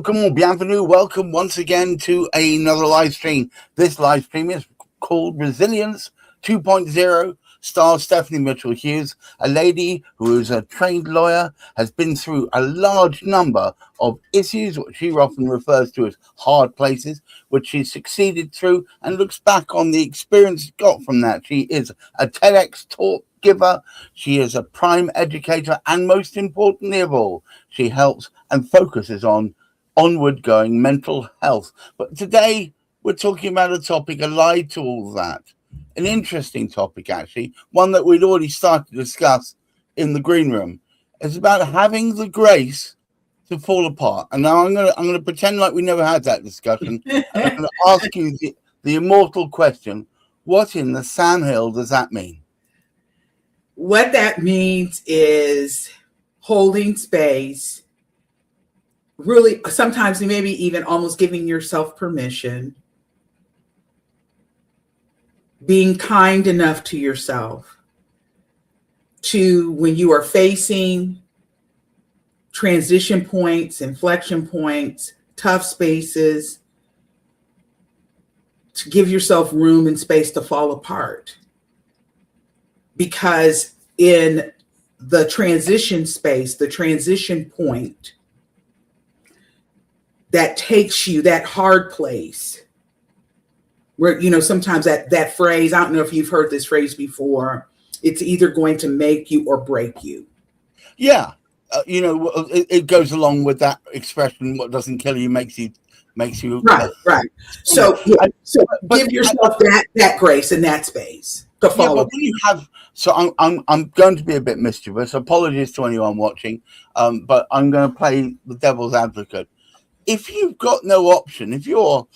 Welcome or bienvenue. Welcome once again to another live stream. This live stream is called Resilience 2.0. Stars Stephanie Mitchell-Hughes, a lady who is a trained lawyer, has been through a large number of issues, which she often refers to as hard places, which she succeeded through, and looks back on the experience she got from that. She is a TEDx talk giver, she is a prime educator, and most importantly of all, she helps and focuses on onward going mental health. But today we're talking about a topic allied to all that. An interesting topic, actually, one that we'd already started to discuss in the green room. It's about having the grace to fall apart. And now I'm gonna pretend like we never had that discussion. And I'm going to ask you the immortal question: what in the Sam Hill does that mean? What that means is holding space. Really, sometimes maybe even almost giving yourself permission. Being kind enough to yourself to, when you are facing transition points, inflection points, tough spaces, to give yourself room and space to fall apart. Because in the transition space, the transition point that takes you, that hard place, where, sometimes that phrase, I don't know if you've heard this phrase before, it's either going to make you or break you. Yeah. It goes along with that expression, what doesn't kill you makes you. Right. So give yourself that grace and that space to follow. Yeah, but when you have, so I'm going to be a bit mischievous. Apologies to anyone watching, but I'm going to play the devil's advocate. If you've got no option, if your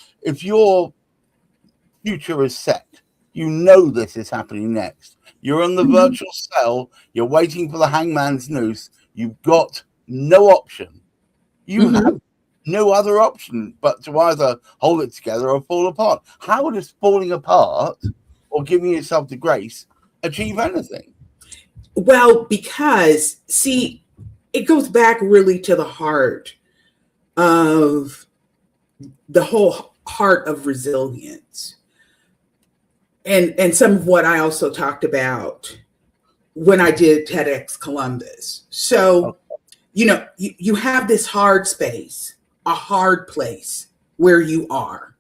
future is set, this is happening next. You're in the virtual cell. You're waiting for the hangman's noose. You've got no option. You have no other option but to either hold it together or fall apart. How does falling apart or giving yourself the grace achieve anything? Well, because, see, it goes back really to the heart of the whole heart of resilience. And some of what I also talked about when I did TEDx Columbus. So, you have this hard space, a hard place where you are.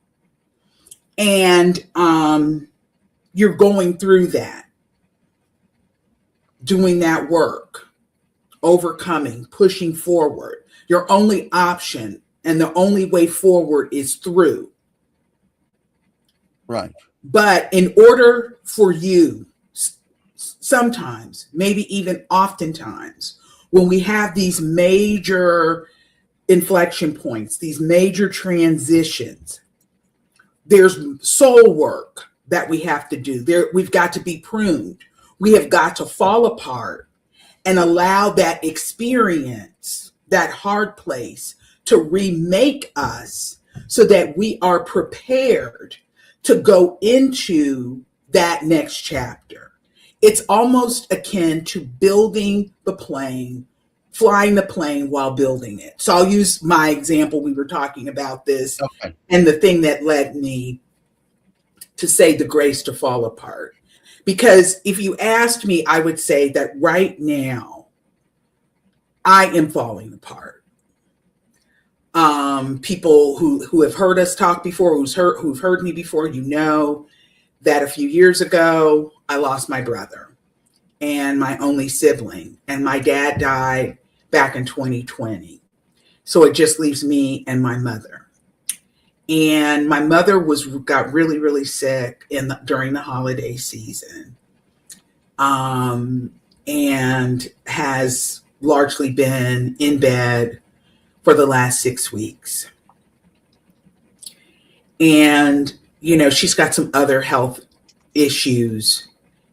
And you're going through that, doing that work, overcoming, pushing forward. Your only option and the only way forward is through. Right. But in order for you, sometimes, maybe even oftentimes, when we have these major inflection points, these major transitions, there's soul work that we have to do. We've got to be pruned. We have got to fall apart and allow that experience, that hard place, to remake us so that we are prepared to go into that next chapter. It's almost akin to building the plane, flying the plane while building it. So I'll use my example. We were talking about this, okay, and the thing that led me to say the grace to fall apart. Because if you asked me, I would say that right now, I am falling apart. People who have heard us talk before, who've heard me before, that a few years ago, I lost my brother and my only sibling, and my dad died back in 2020. So it just leaves me and my mother. And my mother got really, really sick during the holiday season, and has largely been in bed for the last 6 weeks. And, she's got some other health issues.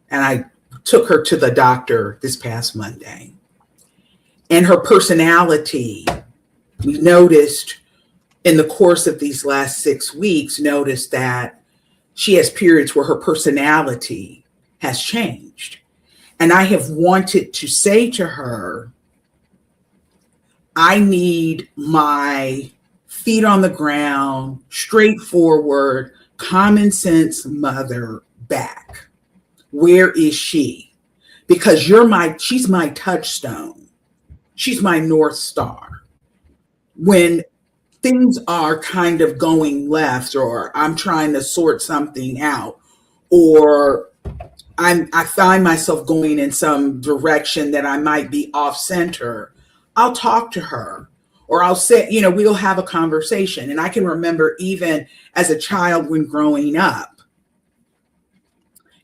And I took her to the doctor this past Monday. And her personality, we noticed in the course of these last 6 weeks, noticed that she has periods where her personality has changed. And I have wanted to say to her, I need my feet on the ground, straightforward, common sense mother back. Where is she? Because she's my touchstone. She's my North Star. When things are kind of going left, or I'm trying to sort something out, or I find myself going in some direction that I might be off center, I'll talk to her, or I'll say, we'll have a conversation. And I can remember even as a child when growing up,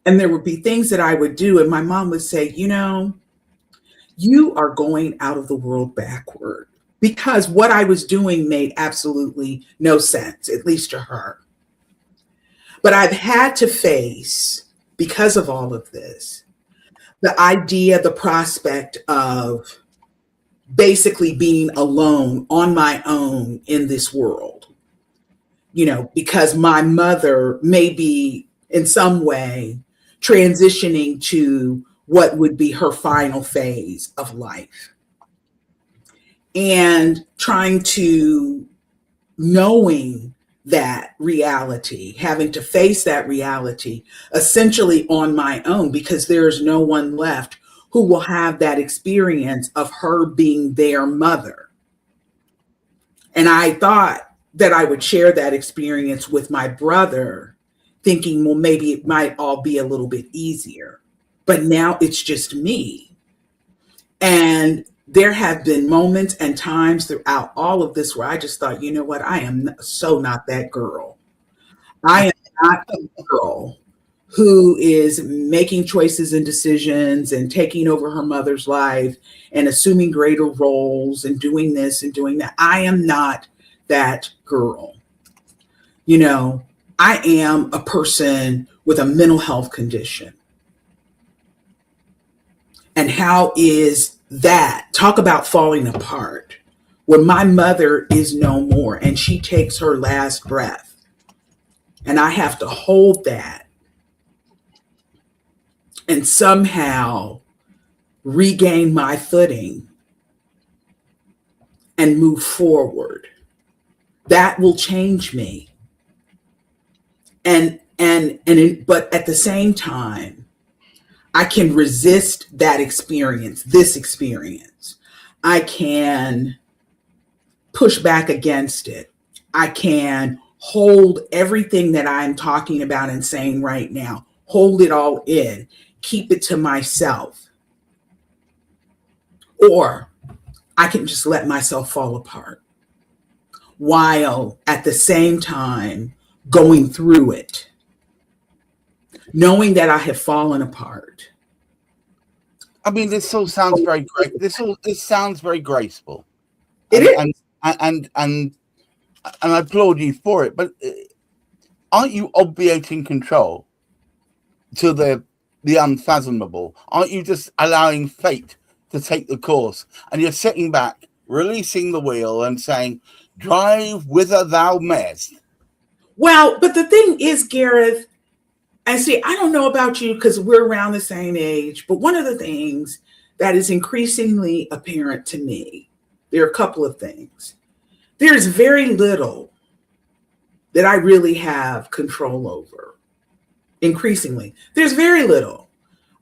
and there would be things that I would do, and my mom would say, you are going out of the world backward, because what I was doing made absolutely no sense, at least to her. But I've had to face, because of all of this, the idea, the prospect of basically being alone on my own in this world, because my mother may be in some way transitioning to what would be her final phase of life. And knowing that reality, having to face that reality essentially on my own, because there's no one left who will have that experience of her being their mother. And I thought that I would share that experience with my brother, thinking, well, maybe it might all be a little bit easier. But now it's just me. And there have been moments and times throughout all of this where I just thought, you know what? I am so not that girl. I am not a girl who is making choices and decisions and taking over her mother's life and assuming greater roles and doing this and doing that. I am not that girl. I am a person with a mental health condition. And how is that? Talk about falling apart. When my mother is no more and she takes her last breath, and I have to hold that and somehow regain my footing and move forward. That will change me. But at the same time, I can resist that experience, this experience. I can push back against it. I can hold everything that I'm talking about and saying right now, hold it all in, keep it to myself. Or I can just let myself fall apart while at the same time going through it, knowing that I have fallen apart. I mean, this all sounds very great. This sounds very graceful. It is. And I applaud you for it. But aren't you obviating control to the unfathomable? Aren't you just allowing fate to take the course? And you're sitting back, releasing the wheel and saying, drive whither thou mayest. Well, but the thing is, Gareth, and see, I don't know about you because we're around the same age, but one of the things that is increasingly apparent to me, there are a couple of things. There's very little that I really have control over. Increasingly, there's very little.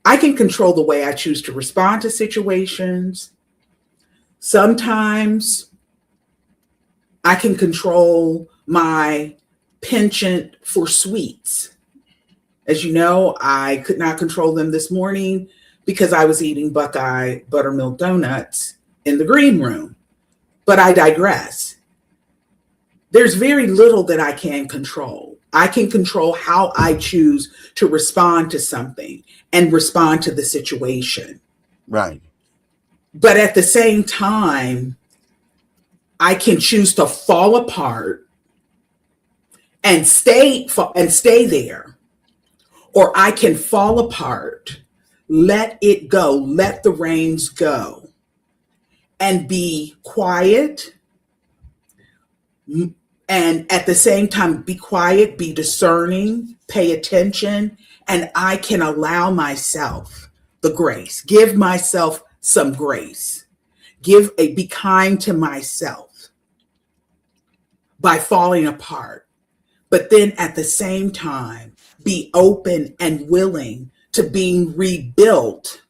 I can control the way I choose to respond to situations. Sometimes I can control my penchant for sweets. As you know, I could not control them this morning because I was eating Buckeye buttermilk donuts in the green room. But I digress. There's very little that I can control. I can control how I choose to respond to something and respond to the situation. Right. But at the same time, I can choose to fall apart and stay there. Or I can fall apart, let it go, let the reins go, and be quiet. And at the same time, be quiet, be discerning, pay attention, and I can allow myself the grace, give myself some grace, be kind to myself. by falling apart, but then at the same time, be open and willing to being rebuilt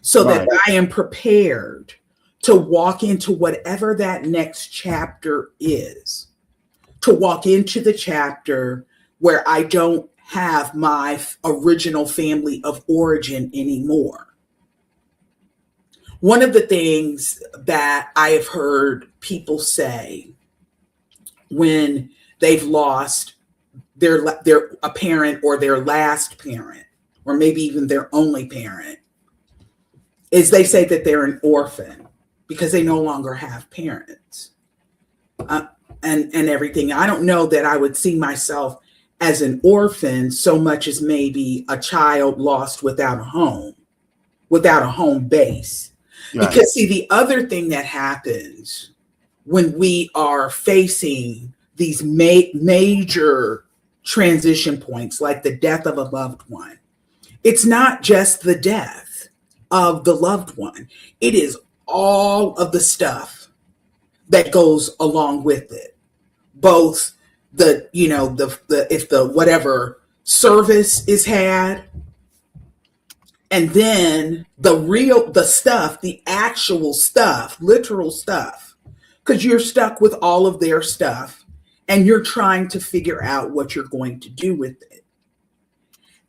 so that Right. I am prepared to walk into whatever that next chapter is, to walk into the chapter where I don't have my original family of origin anymore. One of the things that I have heard people say when they've lost their a parent or their last parent, or maybe even their only parent, is they say that they're an orphan because they no longer have parents, and everything. I don't know that I would see myself as an orphan so much as maybe a child lost without a home base. Right. Because see, the other thing that happens when we are facing these major transition points, like the death of a loved one, it's not just the death of the loved one. It is all of the stuff that goes along with it. Both the if the whatever service is had, and then the stuff, the actual stuff, literal stuff, because you're stuck with all of their stuff and you're trying to figure out what you're going to do with it.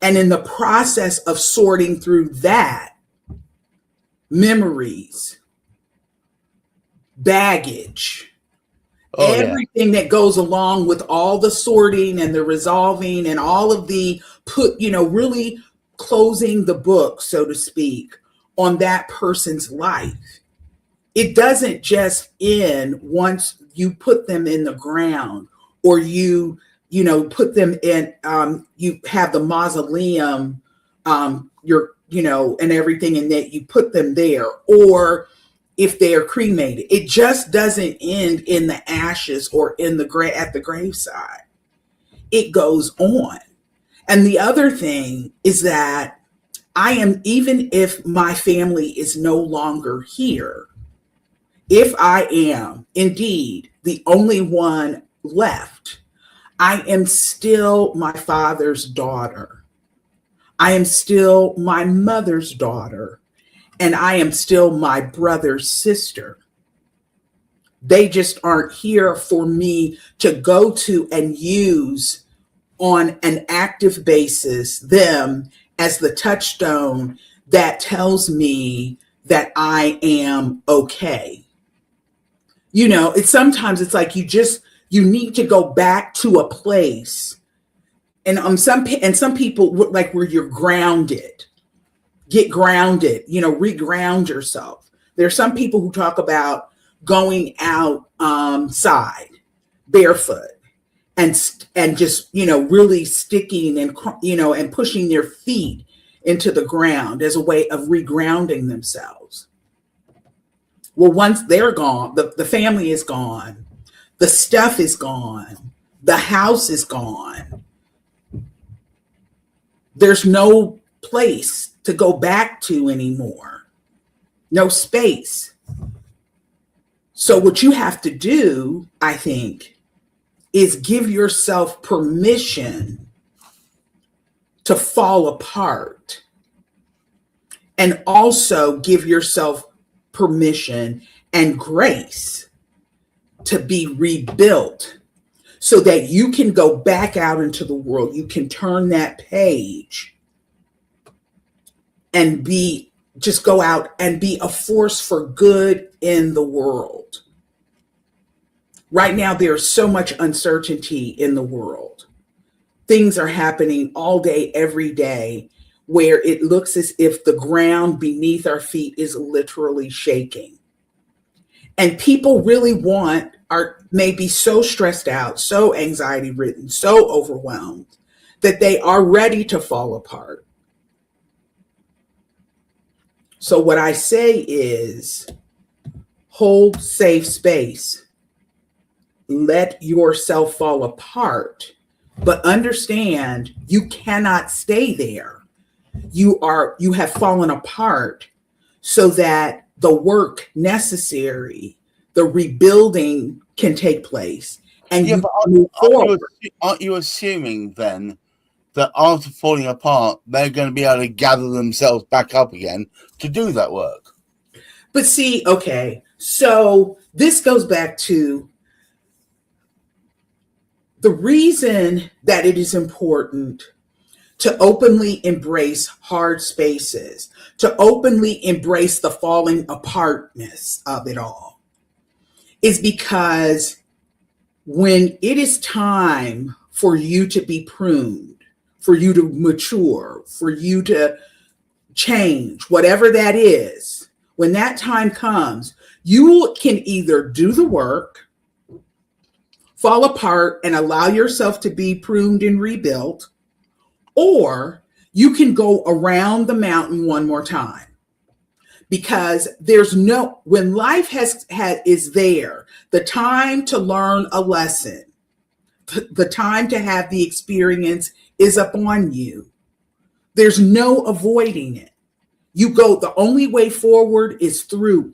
And in the process of sorting through that, memories, baggage, everything that goes along with all the sorting and the resolving and all of the really closing the book, so to speak, on that person's life. It doesn't just end once you put them in the ground, or you put them in, you have the mausoleum, and everything, and that you put them there, or if they are cremated. It just doesn't end in the ashes or in at the graveside. It goes on. And the other thing is that even if my family is no longer here, if I am indeed the only one left, I am still my father's daughter. I am still my mother's daughter. And I am still my brother's sister. They just aren't here for me to go to and use on an active basis, them as the touchstone that tells me that I am okay. Sometimes it's like you need to go back to a place, and some people, like, where you're grounded. Get grounded, reground yourself. There are some people who talk about going outside barefoot and just, really sticking and pushing their feet into the ground as a way of regrounding themselves. Well, once they're gone, the family is gone, the stuff is gone, the house is gone. There's no place to go back to anymore. No space. So what you have to do, I think, is give yourself permission to fall apart, and also give yourself permission and grace to be rebuilt, so that you can go back out into the world. You can turn that page and just go out and be a force for good in the world. Right now, there's so much uncertainty in the world. Things are happening all day, every day, where it looks as if the ground beneath our feet is literally shaking. And people really are maybe so stressed out, so anxiety ridden, so overwhelmed, that they are ready to fall apart. So what I say is, hold safe space. Let yourself fall apart, but understand you cannot stay there. You have fallen apart so that the work necessary, the rebuilding, can take place, and Yeah, you but move forward. aren't you assuming then that after falling apart, they're going to be able to gather themselves back up again to do that work? But see, okay, so this goes back to the reason that it is important to openly embrace hard spaces, to openly embrace the falling apartness of it all, is because when it is time for you to be pruned, for you to mature, for you to change, whatever that is, when that time comes, you can either do the work, fall apart, and allow yourself to be pruned and rebuilt, or you can go around the mountain one more time. Because there's no, when life is there, the time to learn a lesson, the time to have the experience is upon you. There's no avoiding it. You go, the only way forward is through.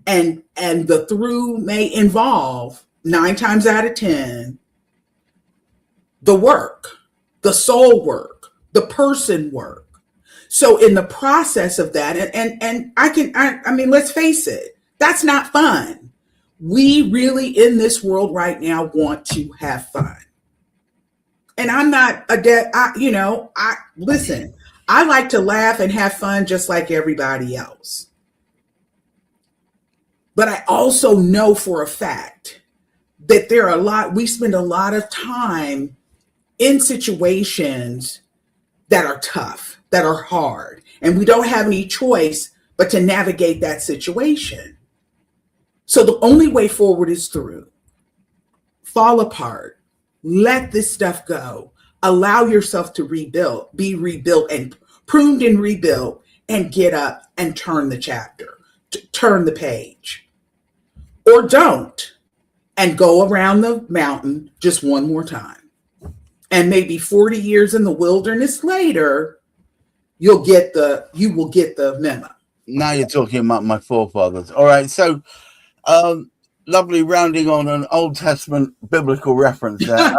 And the through may involve 9 times out of 10, the work, the soul work, the person work. So in the process of that, and I mean, let's face it, that's not fun. We really in this world right now want to have fun. And I'm not listen, I like to laugh and have fun just like everybody else. But I also know for a fact that we spend a lot of time in situations that are tough, that are hard, and we don't have any choice but to navigate that situation. So the only way forward is through. Fall apart, let this stuff go, allow yourself to be rebuilt and pruned and rebuilt, and get up and turn the chapter, turn the page. Or don't, and go around the mountain just one more time. And maybe 40 years in the wilderness later, you will get the memo. Now you're talking about my forefathers. All right, so lovely rounding on an Old Testament biblical reference there.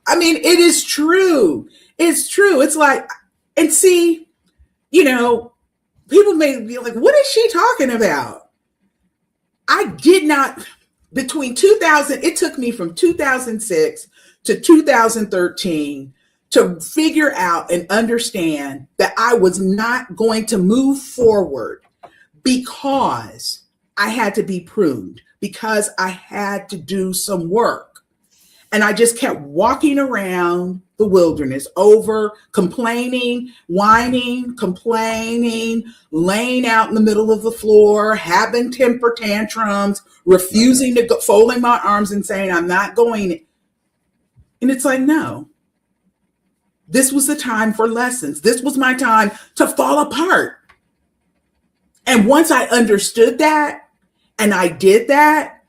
I mean, it is true. It's true. It's like, and see, people may be like, what is she talking about? I did not, between 2000, it took me from 2006 to 2013 to figure out and understand that I was not going to move forward because I had to be pruned, because I had to do some work. And I just kept walking around the wilderness over, complaining, whining, complaining, laying out in the middle of the floor, having temper tantrums, refusing to go, folding my arms and saying, I'm not going. And it's like, no, this was the time for lessons. This was my time to fall apart. And once I understood that and I did that,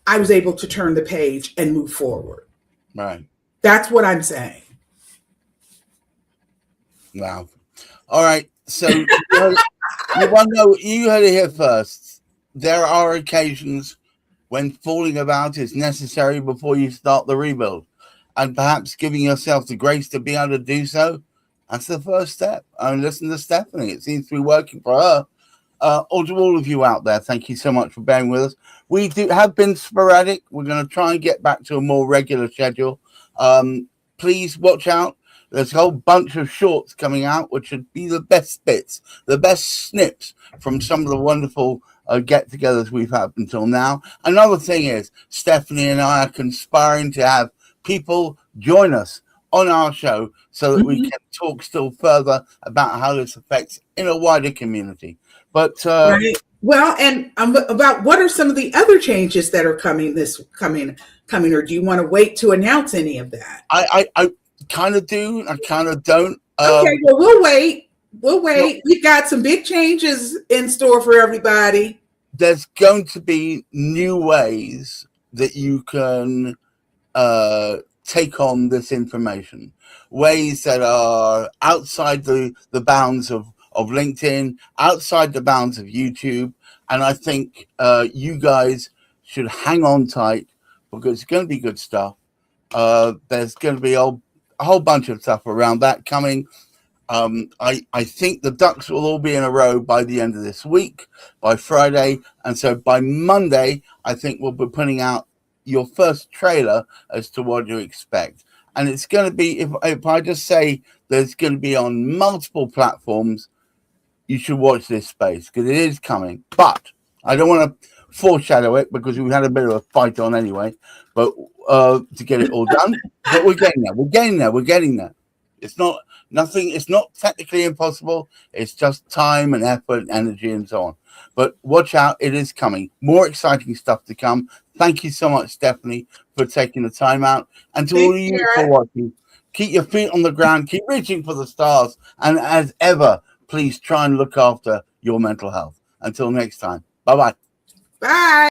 I was able to turn the page and move forward. Right. That's what I'm saying. Wow. All right. So you heard it here first. There are occasions when falling about is necessary before you start the rebuild. And perhaps giving yourself the grace to be able to do so, that's the first step. I mean, listen to Stephanie. It seems to be working for her. Or to all of you out there, thank you so much for bearing with us. We have been sporadic. We're going to try and get back to a more regular schedule. Please watch out. There's a whole bunch of shorts coming out, which should be the best bits, the best snips from some of the wonderful get-togethers we've had until now. Another thing is, Stephanie and I are conspiring to have people join us on our show so that we can talk still further about how this affects in a wider community. But right. Well, and about what are some of the other changes that are coming, or do you want to wait to announce any of that? I kind of do. I kind of don't. Okay, well, we'll wait. We've got some big changes in store for everybody. There's going to be new ways that you can take on this information, ways that are outside the bounds of LinkedIn, outside the bounds of YouTube. And I think you guys should hang on tight because it's going to be good stuff. There's going to be a whole bunch of stuff around that coming. I think the ducks will all be in a row by the end of this week, by Friday. And so by Monday, I think we'll be putting out your first trailer as to what you expect. And it's going to be, if I just say there's going to be on multiple platforms, you should watch this space because it is coming. But I don't want to foreshadow it because we had a bit of a fight on anyway, but to get it all done. But we're getting there. We're getting there. It's not nothing. It's not technically impossible. It's just time and effort, and energy, and so on. But watch out. It is coming. More exciting stuff to come. Thank you so much, Stephanie, for taking the time out. And to all of you for watching, keep your feet on the ground. Keep reaching for the stars. And as ever, please try and look after your mental health. Until next time. Bye-bye. Bye.